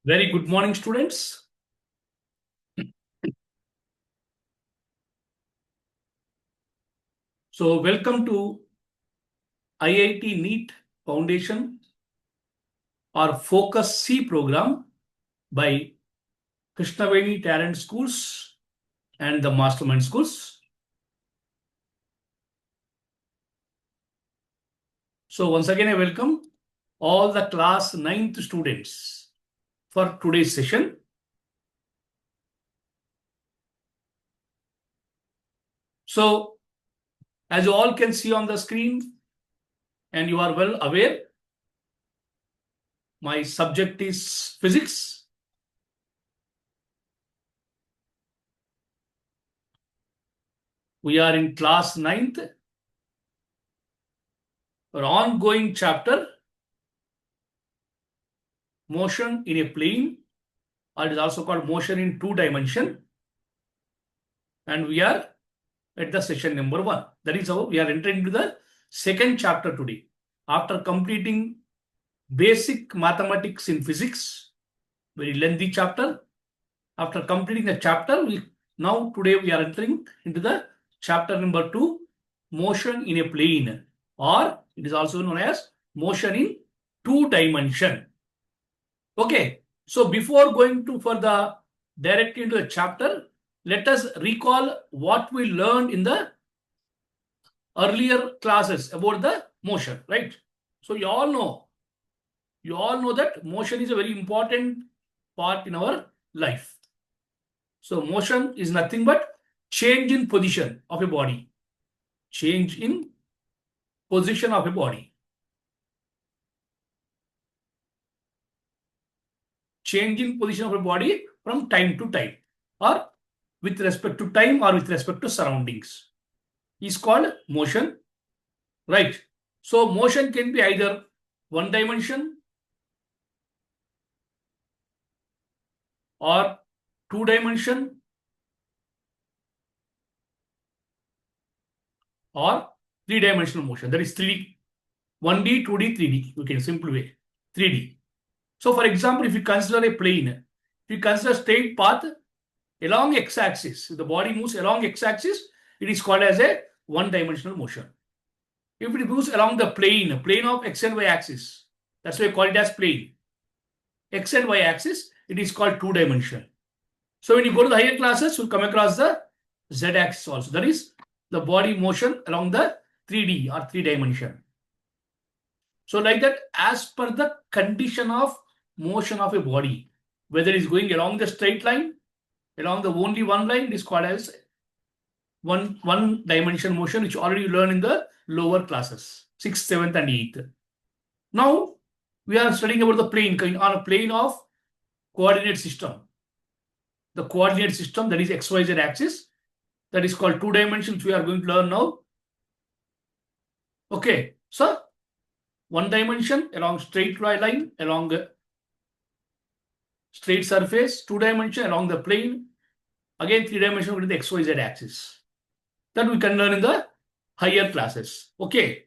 Very good morning, students. So, welcome to IIT NEET Foundation or Focus C program by Krishnaveni Talent Schools and the Mastermind Schools. So, once again, I welcome all the class 9th students for today's session. So, as you all can see on the screen, and you are well aware, my subject is physics. We are in class 9th, our ongoing chapter, motion in a plane, or it is also called motion in 2 dimension. And we are at the session number 1. That is how we are entering into the second chapter today. After completing basic mathematics in physics, very lengthy chapter. After completing the chapter, today we are entering into the chapter number 2, motion in a plane, or it is also known as motion in 2 dimension. Okay, so before going to further directly into the chapter, let us recall what we learned in the earlier classes about the motion, right? So you all know that motion is a very important part in our life. So motion is nothing but change in position of a body. Change in position of a body. Change in position of a body from time to time, or with respect to time, or with respect to surroundings, is called motion, right? So motion can be either 1 dimension or 2 dimension or 3-dimensional motion. That is 3D, 1D, 2D, 3D. You can simple way 3D. So for example, if you consider a plane, if you consider straight path along x-axis, if the body moves along x-axis, it is called as a 1-dimensional motion. If it moves along the plane of x and y axis, that's why we call it as plane. X and y axis, it is called 2-dimension. So when you go to the higher classes, you'll come across the z axis also. That is the body motion along the 3D or 3-dimension. So like that, as per the condition of motion of a body, whether it is going along the straight line, along the only one line, it is called as one dimension motion, which you already learned in the lower classes, 6th, 7th, and 8th. Now we are studying about the plane, on a plane of coordinate system. The coordinate system, that is XYZ axis, that is called 2 dimensions, we are going to learn now. Okay, so 1 dimension along straight line, along the straight surface, 2 dimension along the plane, again 3 dimension with the XYZ axis. That we can learn in the higher classes. Okay.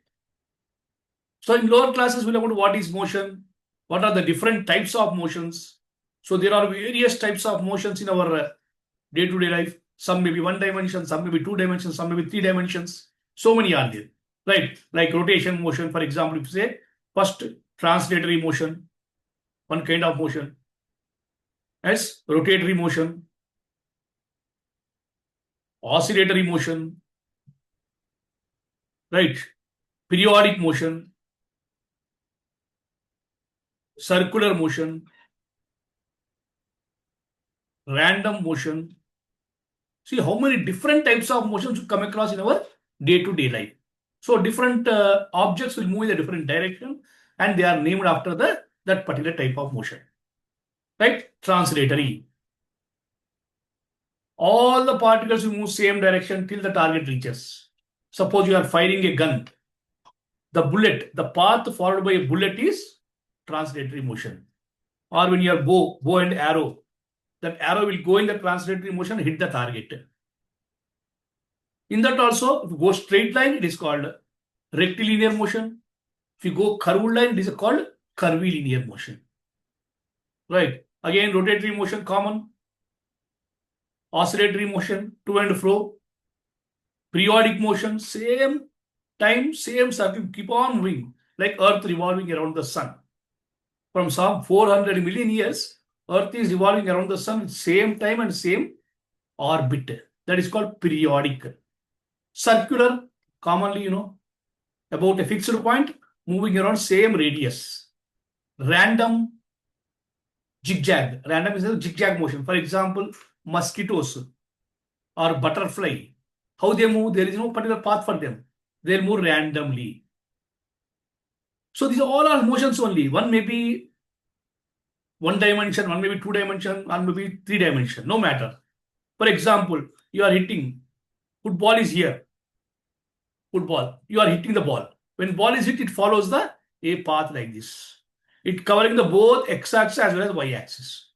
So in lower classes, we'll learn what is motion, what are the different types of motions. So there are various types of motions in our day-to-day life. Some may be 1 dimension, some may be 2 dimensions, some may be 3 dimensions. So many are there, right? Like rotation motion, for example, if you say first translatory motion, one kind of motion, as rotatory motion, oscillatory motion, right? Periodic motion, circular motion, random motion. See how many different types of motions you come across in our day-to-day life. So different objects will move in a different direction, and they are named after that particular type of motion, right? Translatory. All the particles will move same direction till the target reaches. Suppose you are firing a gun. The bullet, the path followed by a bullet is translatory motion. Or when you are bow and arrow, that arrow will go in the translatory motion and hit the target. In that also, if you go straight line, it is called rectilinear motion. If you go curved line, it is called curvilinear motion. Right. Again, rotatory motion common. Oscillatory motion, to and fro. Periodic motion, same time, same circuit, keep on moving, like Earth revolving around the sun. From some 400 million years, Earth is revolving around the sun with same time and same orbit. That is called periodic. Circular, commonly, about a fixed point, moving around same radius. Random, zigzag. Random is a zigzag motion. For example, mosquitoes or butterfly. How they move, there is no particular path for them. They'll move randomly. So these all are motions only. One may be one dimension, one may be two dimension, one may be three dimension. No matter. For example, you are hitting. Football is here. Football. You are hitting the ball. When ball is hit, it follows the a path like this. It covering the both x-axis as well as y-axis.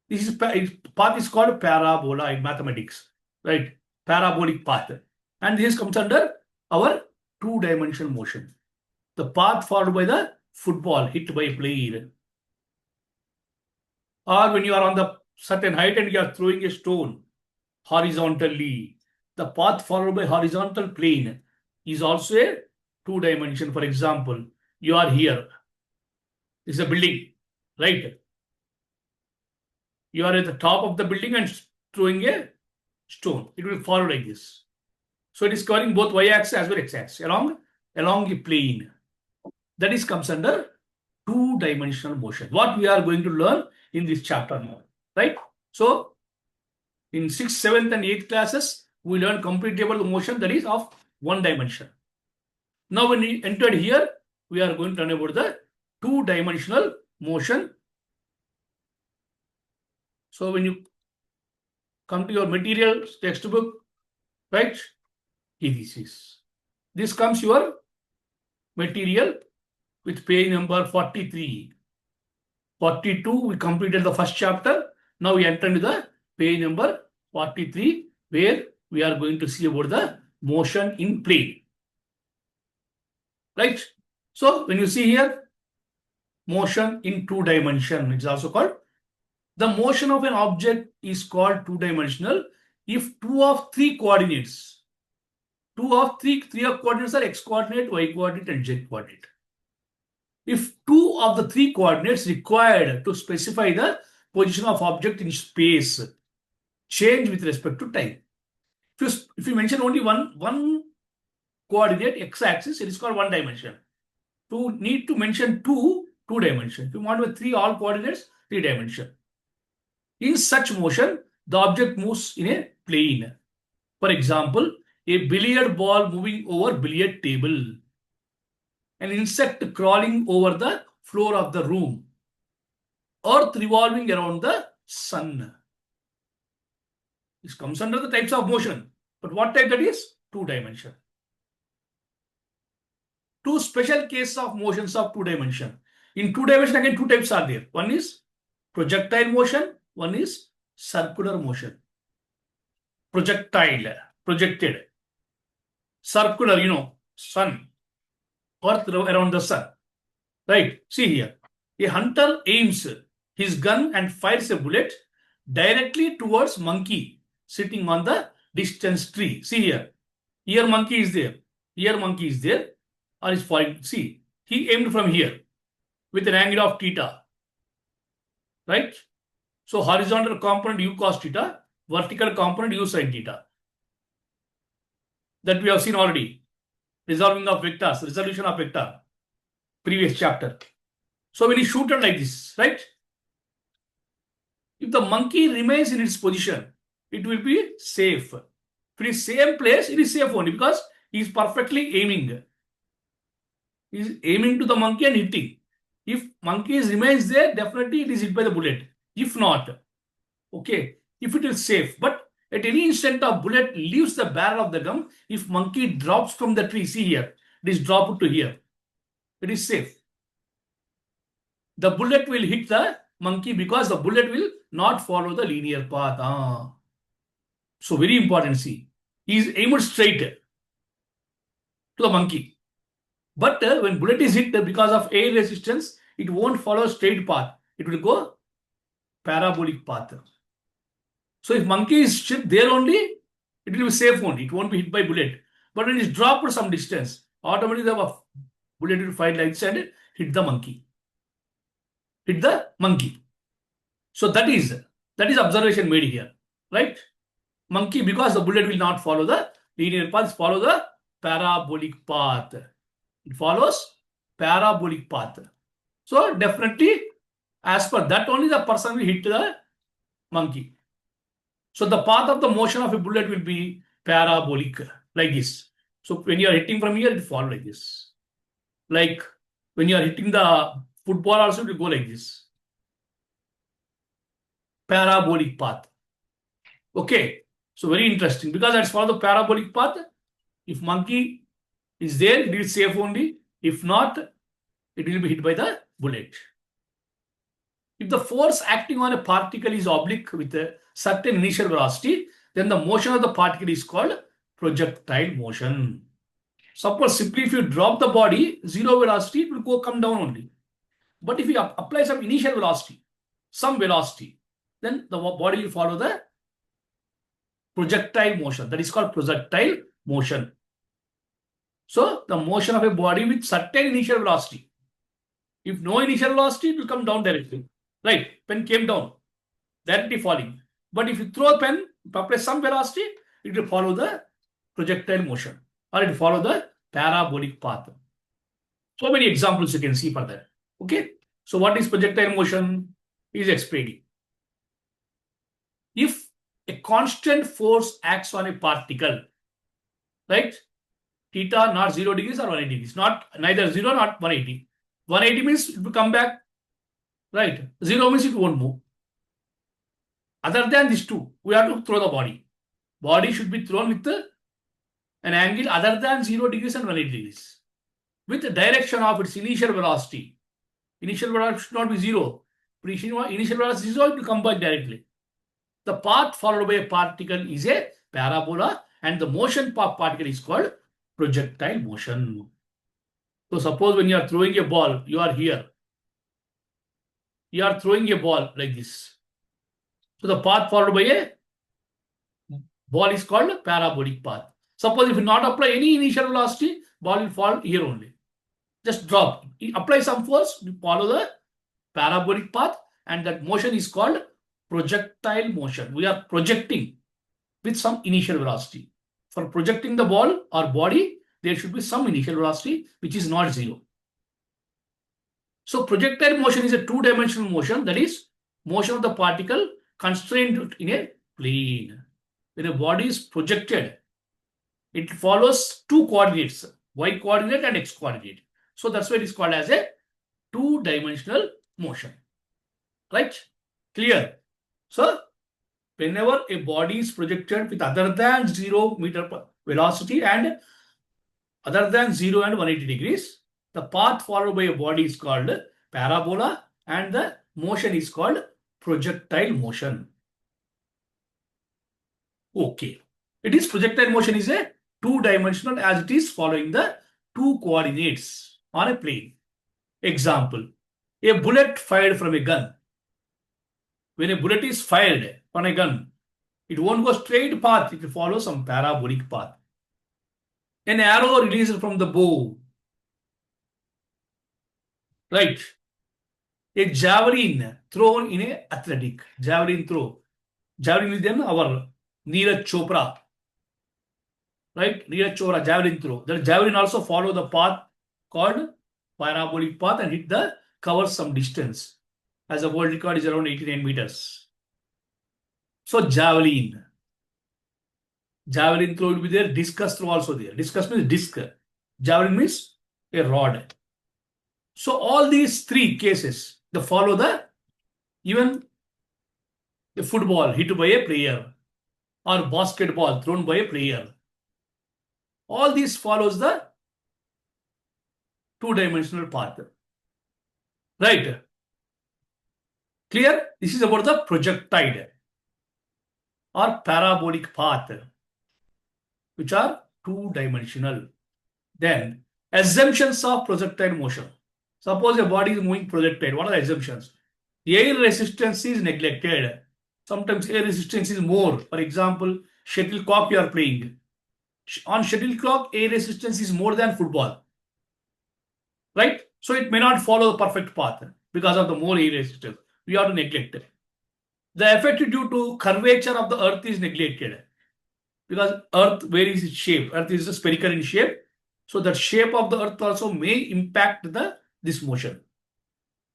This is path is called parabola in mathematics, right? Parabolic path, and this comes under our two-dimensional motion. The path followed by the football hit by a player, or when you are on the certain height and you are throwing a stone horizontally, the path followed by horizontal plane is also a two-dimension. For example, you are here. This is a building, right? You are at the top of the building and throwing a stone. It will follow like this. So it is covering both y-axis as well as x-axis along a plane. That is comes under two-dimensional motion. What we are going to learn in this chapter now, right? So in 6th, 7th, and 8th classes, we learn completely about the motion that is of one dimension. Now when we entered here, we are going to learn about the two-dimensional motion. So when you come to your material textbook, right? This comes your material with page number 43. 42, we completed the first chapter. Now we enter into the page number 43, where we are going to see about the motion in plane. Right? So when you see here, motion in two dimension, it's also called. The motion of an object is called two-dimensional if two of three coordinates of coordinates are x coordinate, y coordinate, and z coordinate. If two of the three coordinates required to specify the position of object in space change with respect to time. If you mention only one coordinate, x-axis, it is called one dimension. To need to mention two dimension. If you want with three all coordinates, three dimension. In such motion, the object moves in a plane. For example, a billiard ball moving over billiard table. An insect crawling over the floor of the room. Earth revolving around the sun. This comes under the types of motion. But what type that is? Two dimension. Two special cases of motions of two dimension. In two dimension, again, two types are there. One is projectile motion. One is circular motion. Projectile, projected. Circular, sun. Earth around the sun. Right? See here. A hunter aims his gun and fires a bullet directly towards monkey sitting on the distant tree. See here. Here monkey is there. Here monkey is there. Or is firing. See. He aimed from here with an angle of theta. Right? So horizontal component u cos theta, vertical component u sin theta. That we have seen already. Resolution of vector, previous chapter. So when you shoot it like this, right? If the monkey remains in its position, it will be safe. If it is same place, it is safe only because he is perfectly aiming. He is aiming to the monkey and hitting. If monkey remains there, definitely it is hit by the bullet. If not, okay, if it is safe. But at any instant of bullet leaves the barrel of the gun, if monkey drops from the tree, see here, it is dropped to here. It is safe. The bullet will hit the monkey because the bullet will not follow the linear path. So very important, see. He is aimed straight to the monkey. But when bullet is hit, because of air resistance, it won't follow straight path. It will go parabolic path. So if monkey is shipped there only, it will be safe only. It won't be hit by bullet. But when it's dropped some distance, automatically the bullet will fire like this and hit the monkey. Hit the monkey. So that is observation made here, right? Monkey, because the bullet will not follow the linear path, follow the parabolic path. It follows parabolic path. So definitely, as per that only the person will hit the monkey. So the path of the motion of a bullet will be parabolic, like this. So when you are hitting from here, it will fall like this. Like when you are hitting the football also, it will go like this. Parabolic path. Okay. So very interesting, because that's for the parabolic path. If monkey is there, it is safe only. If not, it will be hit by the bullet. If the force acting on a particle is oblique with a certain initial velocity, then the motion of the particle is called projectile motion. Suppose simply if you drop the body, zero velocity, it will come down only. But if you apply some initial velocity, some velocity, then the body will follow the projectile motion. That is called projectile motion. So the motion of a body with certain initial velocity. If no initial velocity, it will come down directly. Right? Pen came down, directly falling. But if you throw a pen, apply some velocity, it will follow the projectile motion, or it will follow the parabolic path. So many examples you can see for that. Okay? So what is projectile motion? Is explaining. If a constant force acts on a particle, right? Theta not 0 degrees or 180 degrees, not neither 0 not 180. 180 means it will come back, right? 0 means it won't move. Other than these two, we have to throw the body. Body should be thrown with an angle other than 0 degrees and 180 degrees, with the direction of its initial velocity. Initial velocity should not be 0. Initial velocity is 0, it will come back directly. The path followed by a particle is a parabola, and the motion of particle is called projectile motion. So suppose when you are throwing a ball, you are here. You are throwing a ball like this. So the path followed by a ball is called parabolic path. Suppose if you not apply any initial velocity, ball will fall here only. Just drop. Apply some force, you follow the parabolic path, and that motion is called projectile motion. We are projecting with some initial velocity. For projecting the ball or body, there should be some initial velocity which is not 0. So projectile motion is a two-dimensional motion, that is motion of the particle constrained in a plane. When a body is projected, it follows two coordinates, y coordinate and x coordinate. So that's why it is called as a two-dimensional motion. Right? Clear? So whenever a body is projected with other than 0 meter per velocity and other than 0 and 180 degrees, the path followed by a body is called parabola, and the motion is called projectile motion. Okay. It is projectile motion is a two-dimensional, as it is following the two coordinates on a plane. Example, a bullet fired from a gun. When a bullet is fired on a gun, it won't go straight path, it will follow some parabolic path. An arrow released from the bow. Right. A javelin thrown in a athletic. Javelin throw. Javelin is then our Neeraj Chopra. Right? Neeraj Chopra, javelin throw. The javelin also follow the path called parabolic path and hit the cover some distance. As the world record is around 89 meters. So javelin. Javelin throw will be there. Discus throw also there. Discus means disc. Javelin means a rod. So all these three cases, they follow the, even a football hit by a player or basketball thrown by a player. All these follows the two-dimensional path. Right? Clear? This is about the projectile or parabolic path, which are two-dimensional. Then, assumptions of projectile motion. Suppose a body is moving projectile. What are the assumptions? Air resistance is neglected. Sometimes air resistance is more. For example, shuttlecock you are playing. On shuttlecock, air resistance is more than football. Right? So it may not follow the perfect path because of the more air resistance. We have to neglect it. The effect due to curvature of the earth is neglected because earth varies its shape. Earth is spherical in shape. So the shape of the earth also may impact this motion.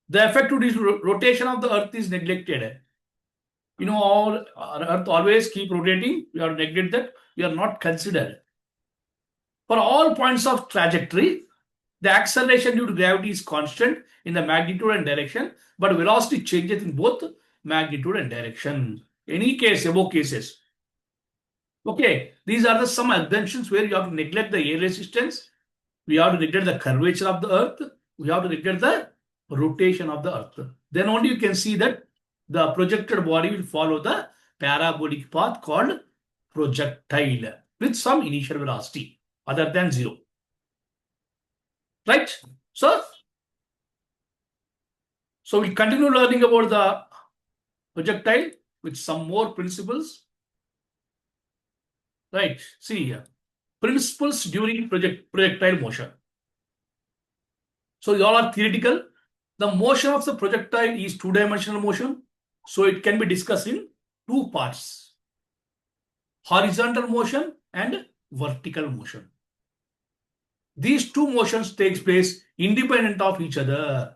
The effect to this rotation of the earth is neglected. Our earth always keep rotating. We are neglect that. We are not considered. For all points of trajectory, the acceleration due to gravity is constant in the magnitude and direction, but velocity changes in both magnitude and direction. Any case, above cases. Okay, these are some assumptions where you have to neglect the air resistance. We have to neglect the curvature of the earth. We have to neglect the rotation of the earth. Then only you can see that the projected body will follow the parabolic path called projectile with some initial velocity other than 0. Right? So we'll continue learning about the projectile with some more principles. Right? See here. Principles during projectile motion. So they all are theoretical. The motion of the projectile is two-dimensional motion. So it can be discussed in two parts. Horizontal motion and vertical motion. These two motions takes place independent of each other.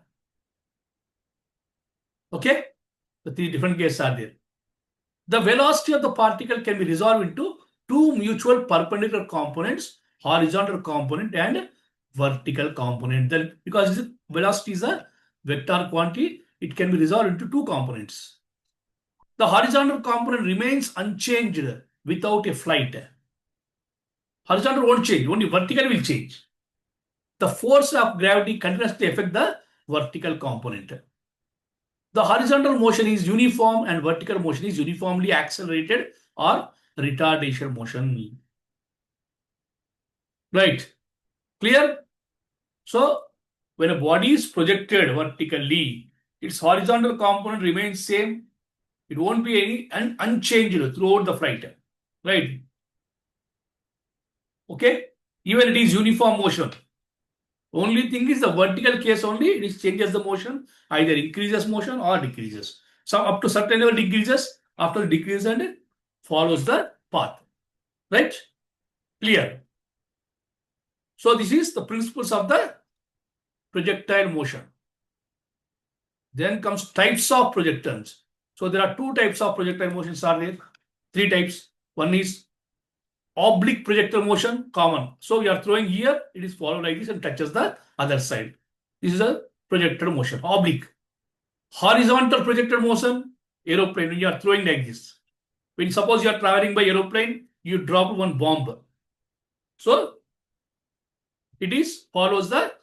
Okay? The three different cases are there. The velocity of the particle can be resolved into two mutual perpendicular components, horizontal component and vertical component. Then, because velocity is a vector quantity, it can be resolved into two components. The horizontal component remains unchanged without a flight. Horizontal won't change, only vertical will change. The force of gravity continuously affects the vertical component. The horizontal motion is uniform and vertical motion is uniformly accelerated or retardation motion. Right? Clear? So, when a body is projected vertically, its horizontal component remains same. It won't be any unchanged throughout the flight. Right? Okay? Even it is uniform motion. Only thing is the vertical case only, it changes the motion, either increases motion or decreases. So up to certain level decreases, after decrease and follows the path. Right? Clear? So this is the principles of the projectile motion. Then comes types of projectiles. So there are two types of projectile motions are there. Three types. One is oblique projectile motion, common. So you are throwing here, it is followed like this and touches the other side. This is a projectile motion, oblique. Horizontal projectile motion, aeroplane, when you are throwing like this. When suppose you are traveling by aeroplane, you drop one bomb. So it is follows the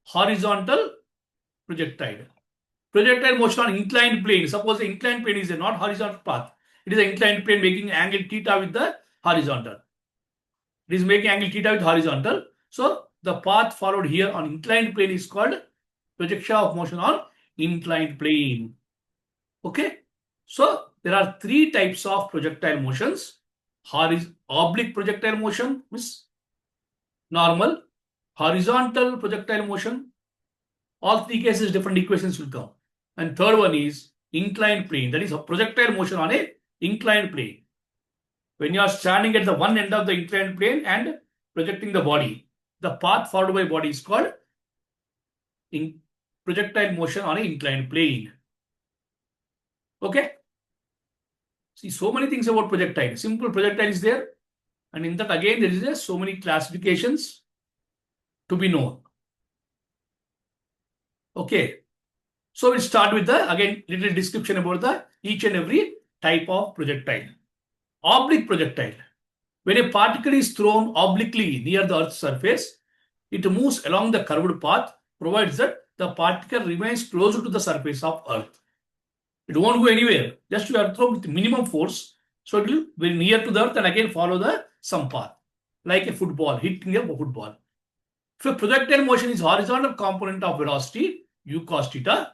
horizontal projectile. Projectile motion on inclined plane. Suppose the inclined plane is a not horizontal path. It is an inclined plane making angle theta with the horizontal. It is making angle theta with horizontal. So the path followed here on inclined plane is called projection of motion on inclined plane. Okay. So there are three types of projectile motions. Oblique projectile motion is normal. Horizontal projectile motion. All three cases different equations will come. And third one is inclined plane. That is a projectile motion on a inclined plane. When you are standing at the one end of the inclined plane and projecting the body, the path followed by body is called projectile motion on an inclined plane. Okay? See, so many things about projectile. Simple projectile is there. And in that again, there is so many classifications to be known. Okay. So we'll start with the, again, little description about the each and every type of projectile. Oblique projectile. When a particle is thrown obliquely near the Earth's surface, it moves along the curved path, provides that the particle remains closer to the surface of Earth. It won't go anywhere. Just you are thrown with minimum force. So it will be near to the Earth and again follow some path. Like a football, hitting a football. If projectile motion is horizontal component of velocity, u cos theta,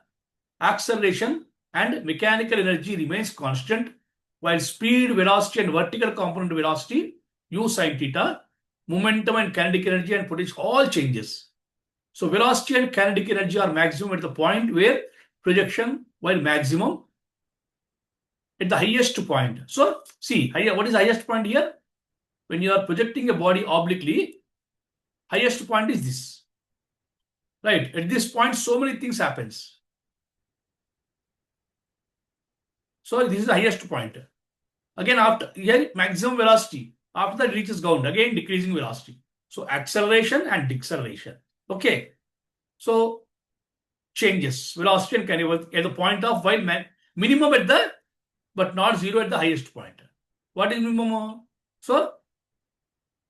acceleration and mechanical energy remains constant, while speed, velocity, and vertical component velocity, u sine theta, momentum and kinetic energy and potential all changes. So velocity and kinetic energy are maximum at the point where projection, while maximum at the highest point. So see, what is the highest point here? When you are projecting a body obliquely, highest point is this. Right? At this point, so many things happens. So this is the highest point. Again, after here, maximum velocity. After that, it reaches ground. Again, decreasing velocity. So acceleration and deceleration. Okay. So changes velocity and kinetic at the point of while minimum at the but not zero at the highest point. What is minimum? So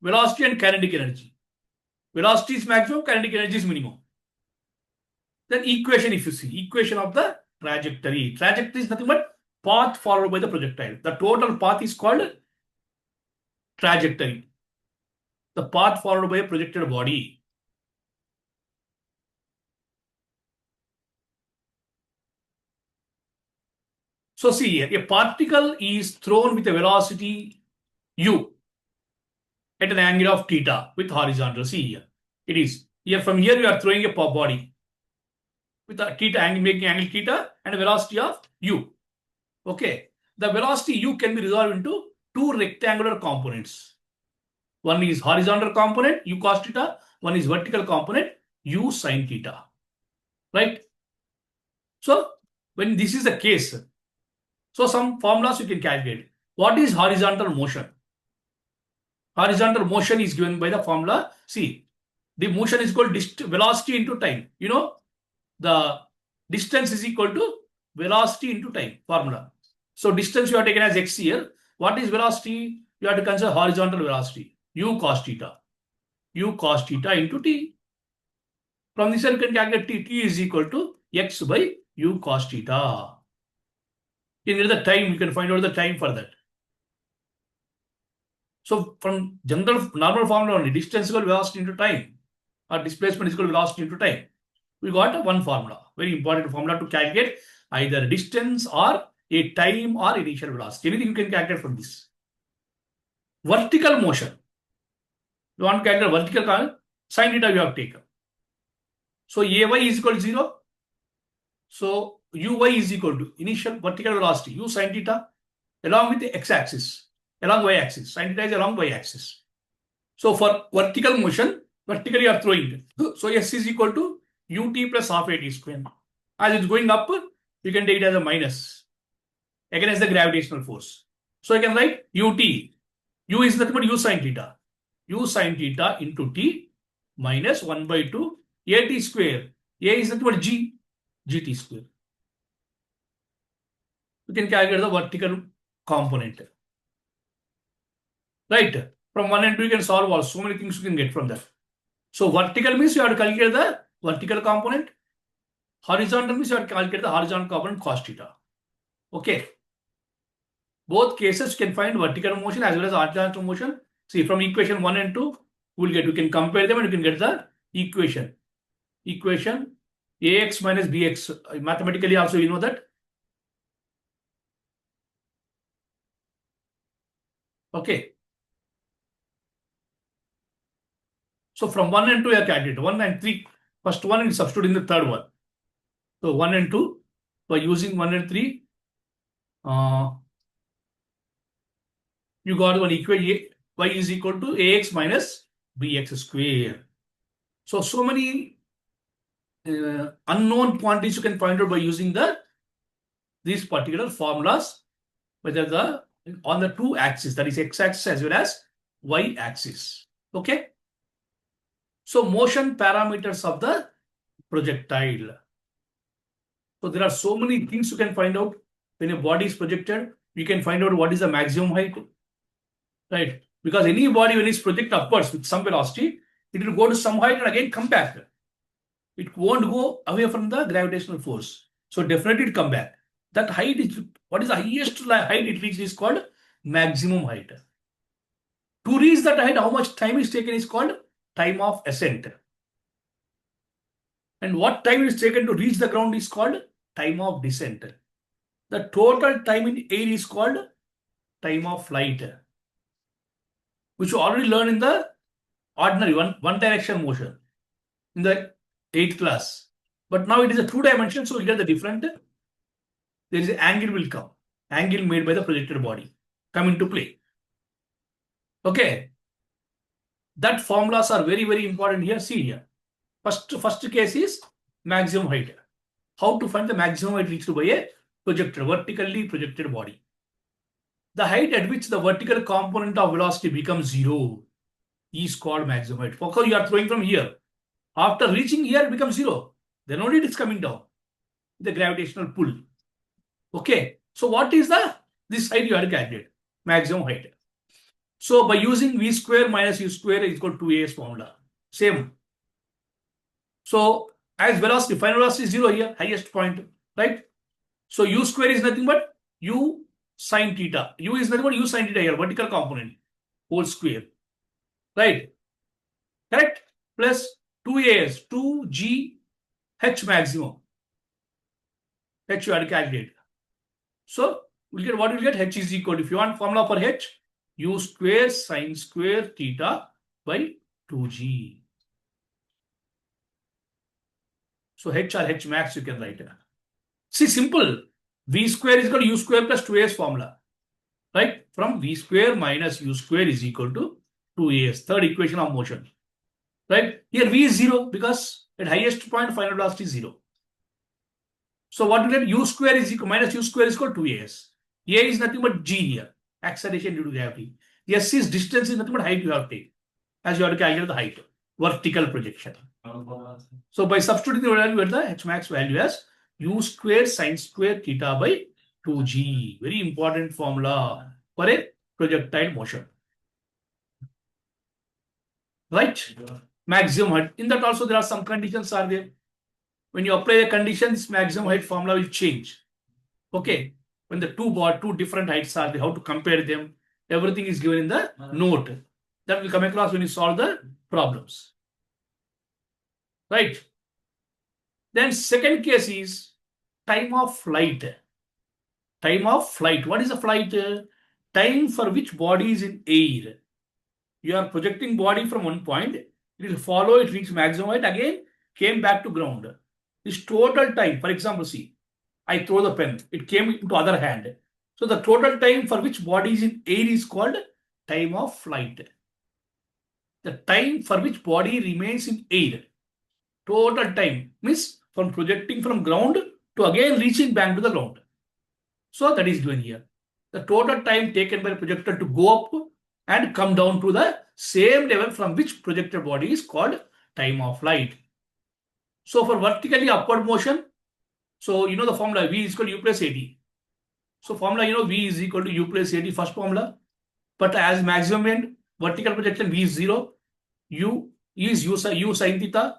velocity and kinetic energy. Velocity is maximum, kinetic energy is minimum. Then equation, if you see, equation of the trajectory. Trajectory is nothing but path followed by the projectile. The total path is called trajectory. The path followed by a projected body. So see here, a particle is thrown with a velocity u at an angle of theta with horizontal. See here, it is here from here you are throwing a body with a theta angle, making angle theta and a velocity of u. Okay, the velocity u can be resolved into two rectangular components. One is horizontal component u cos theta, one is vertical component u sin theta. Right? So when this is the case, so some formulas you can calculate. What is horizontal motion? Horizontal motion is given by the formula. See, the motion is equal to velocity into time. You know, the distance is equal to velocity into time formula. So distance you have taken as x here. What is velocity? You have to consider horizontal velocity. U cos theta. U cos theta into t. From this you can calculate t. T is equal to x by u cos theta. You can get the time. You can find out the time for that. So from general normal formula only, distance is equal to velocity into time, or displacement is equal to velocity into time. We got one formula, very important formula to calculate either distance or a time or initial velocity. Anything you can calculate from this. Vertical motion. You want to calculate vertical sin theta you have taken. So Ay is equal to 0. So Uy is equal to initial vertical velocity u sin theta along with the x-axis, along y-axis. Sin theta is along y-axis. So for vertical motion, vertically you are throwing. So S is equal to ut plus half a t square. As it's going up, you can take it as a minus against the gravitational force. So you can write ut. U is nothing but u sin theta. U sin theta into t minus 1 by 2 a t square. A is nothing but gt square. You can calculate the vertical component. Right? From 1 and 2 you can solve all. So many things you can get from that. So vertical means you have to calculate the vertical component. Horizontal means you have to calculate the horizontal component cos theta. Okay. Both cases you can find vertical motion as well as horizontal motion. See, from equation 1 and 2, you can compare them and you can get the equation. Equation ax minus bx. Mathematically also you know that. Okay. So from 1 and 2 you have calculated. 1 and 3. First one and substitute in the third one. So 1 and 2 by using 1 and 3. You got one equation. Y is equal to ax minus bx square. So many unknown quantities you can find out by using these particular formulas, whether on the two axes, that is x-axis as well as y-axis. Okay. So motion parameters of the projectile. So there are so many things you can find out when a body is projected. You can find out what is the maximum height, right? Because any body when it's projected upwards with some velocity, it will go to some height and again come back. It won't go away from the gravitational force. So definitely it come back. That height is, what is the highest height it reaches is called maximum height. To reach that height, how much time is taken is called time of ascent. And what time is taken to reach the ground is called time of descent. The total time in air is called time of flight, which you already learned in the ordinary one direction motion in the 8th class. But now it is a 2 dimension, so you get the different. There is an angle will come. Angle made by the projected body come into play. Okay. That formulas are very, very important here. See here. First case is maximum height. How to find the maximum height reached by a projected, vertically projected body. The height at which the vertical component of velocity becomes 0 is called maximum height. Because you are throwing from here. After reaching here, it becomes 0. Then only it is coming down. The gravitational pull. Okay. So what is this height you have to calculate? Maximum height. So by using v square minus u square is equal to 2as formula. Same. So as velocity, final velocity is 0 here, highest point, right? So u square is nothing but u sine theta. U is nothing but u sine theta here, vertical component, whole square, right? Correct? Plus 2as, 2g h maximum. H you have to calculate. So we'll get what we'll get. H is equal to, if you want formula for h, u square sine square theta by 2g. So h or h max you can write. See, simple. V square is equal to u square plus 2as formula. Right? From v square minus u square is equal to 2as. Third equation of motion. Right? Here v is 0 because at highest point final velocity is 0. So what we get? U square is equal minus u square is equal to 2as. A is nothing but g here. Acceleration due to gravity. S is distance is nothing but height you have to take. As you have to calculate the height. Vertical projection. So by substituting the value, you get the h max value as u square sine square theta by 2g. Very important formula for a projectile motion. Right? Maximum height. In that also there are some conditions are there. When you apply the conditions, maximum height formula will change. Okay. When the two different heights are there, how to compare them, everything is given in the note. That will come across when you solve the problems. Right? Then second case is time of flight. Time of flight. What is a flight? Time for which body is in air. You are projecting body from one point. It will follow, it reach maximum height, again came back to ground. This total time, for example, see, I throw the pen, it came into other hand. So the total time for which body is in air is called time of flight. The time for which body remains in air. Total time means from projecting from ground to again reaching back to the ground. So that is given here. The total time taken by the projector to go up and come down to the same level from which projected body is called time of flight. So for vertically upward motion, so you know the formula V is equal to U plus AT. So formula, you know, V is equal to U plus AT, first formula. But as maximum end, vertical projection V is 0. U is U sin theta.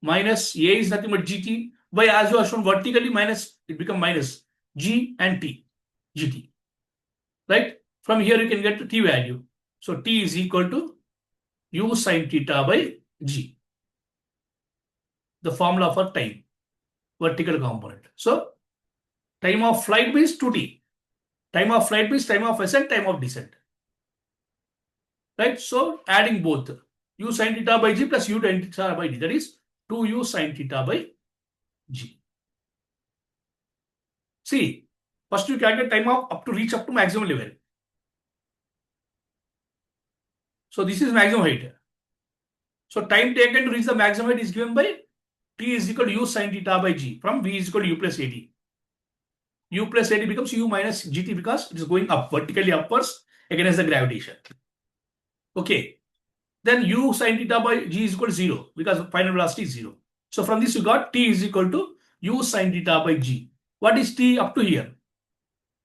Minus A is nothing but GT. By as you are shown vertically minus, it becomes minus G and T. GT. Right? From here you can get the T value. So T is equal to U sin theta by G. The formula for time, vertical component. So time of flight means 2T. Time of flight means time of ascent, time of descent. Right? So adding both U sin theta by G plus U sin theta by D. That is 2U sin theta by G. See, first you calculate time of up to reach up to maximum level. So this is maximum height. So time taken to reach the maximum height is given by T is equal to U sin theta by G from V is equal to U plus AT. U plus AT becomes U minus GT because it is going up, vertically upwards against the gravitation. Okay. Then U sin theta by G is equal to 0 because final velocity is 0. So from this you got T is equal to U sin theta by G. What is T up to here?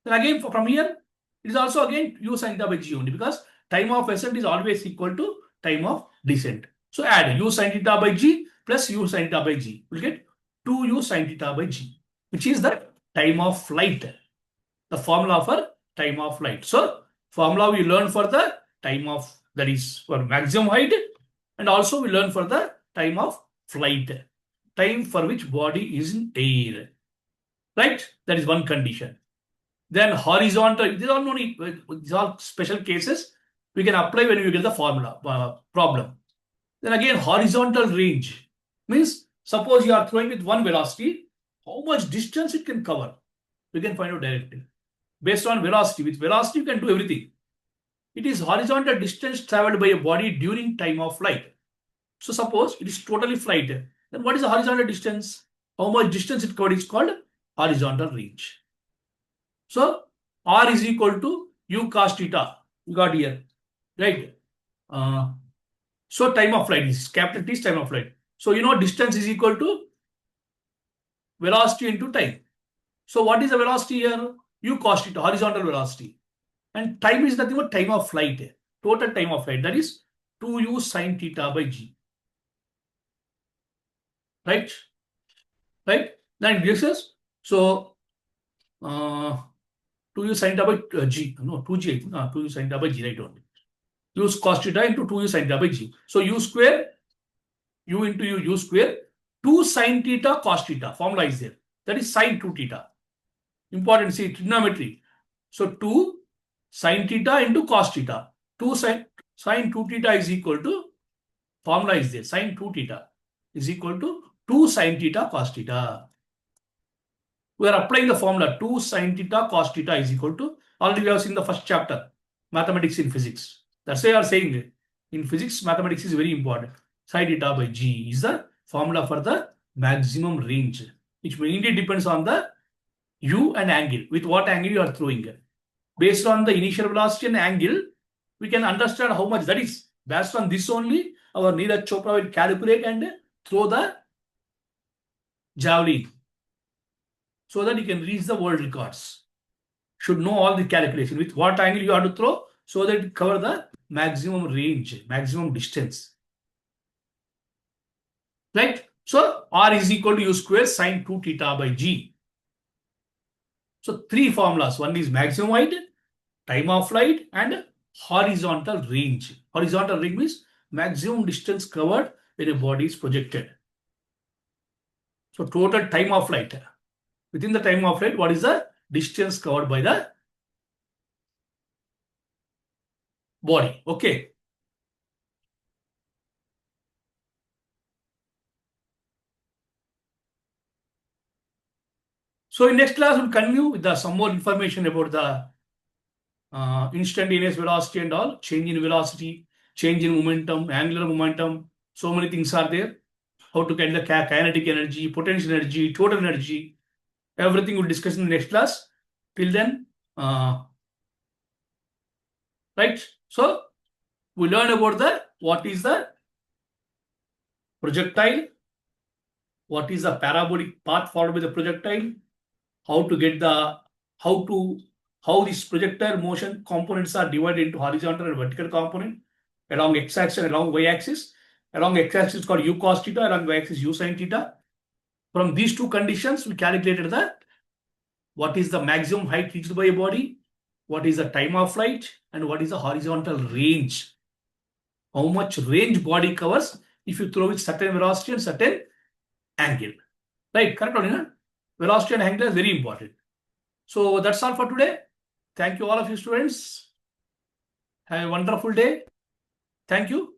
Then again from here, it is also again U sin theta by G only because time of ascent is always equal to time of descent. So add U sin theta by G plus U sin theta by G. We'll get 2U sin theta by G, which is the time of flight. The formula for time of flight. So formula we learn for the time of, that is for maximum height, and also we learn for the time of flight. Time for which body is in air. right? That is one condition. Then horizontal, these are only these are special cases we can apply when we get the formula problem. Then again, horizontal range means suppose you are throwing with one velocity, how much distance it can cover. We can find out directly based on velocity. With velocity, you can do everything. It is horizontal distance traveled by a body during time of flight. So suppose it is totally flight. Then what is the horizontal distance? How much distance it covered is called horizontal range. So R is equal to U cos theta. You got here, right? So time of flight is capital T is time of flight. So you know distance is equal to velocity into time. So what is the velocity here? U cos theta, horizontal velocity. And time is nothing but time of flight. Total time of flight. That is 2u sin theta by g. Right? Right? Then it gives us, so 2u sin theta by g. No, 2g, 2u sin theta by g, right? Only. U cos theta into 2u sin theta by g. So u square, u into u square, 2 sin theta cos theta. Formula is there. That is sin 2 theta. Important, see, trigonometry. So 2 sin theta into cos theta. 2 sin 2 theta is equal to, formula is there, sin 2 theta is equal to 2 sin theta cos theta. We are applying the formula 2 sin theta cos theta is equal to, already we have seen the first chapter, mathematics in physics. That's why I are saying in physics, mathematics is very important. Sin theta by g is the formula for the maximum range, which mainly depends on the u and angle, with what angle you are throwing. Based on the initial velocity and angle, we can understand how much that is. Based on this only, our Neeraj Chopra will calculate and throw the javelin so that you can reach the world records. Should know all the calculation with what angle you have to throw so that it cover the maximum range, maximum distance. Right? So R is equal to U square sin 2 theta by G. So three formulas. One is maximum height, time of flight, and horizontal range. Horizontal range means maximum distance covered when a body is projected. So total time of flight. Within the time of flight, what is the distance covered by the body? Okay. So in next class, we'll continue with some more information about the instantaneous velocity and all, change in velocity, change in momentum, angular momentum. So many things are there. How to get the kinetic energy, potential energy, total energy. Everything we'll discuss in the next class. Till then, right? So we learn about what is the projectile, what is the parabolic path followed by the projectile, how to get the how this projectile motion components are divided into horizontal and vertical component along x-axis and along y-axis. Along x-axis called u cos theta, along y-axis u sin theta. From these two conditions, we calculated what is the maximum height reached by a body, what is the time of flight, and what is the horizontal range. How much range body covers if you throw with certain velocity and certain angle. Right? Correct, no? Velocity and angle is very important. So that's all for today. Thank you all of you students. Have a wonderful day. Thank you.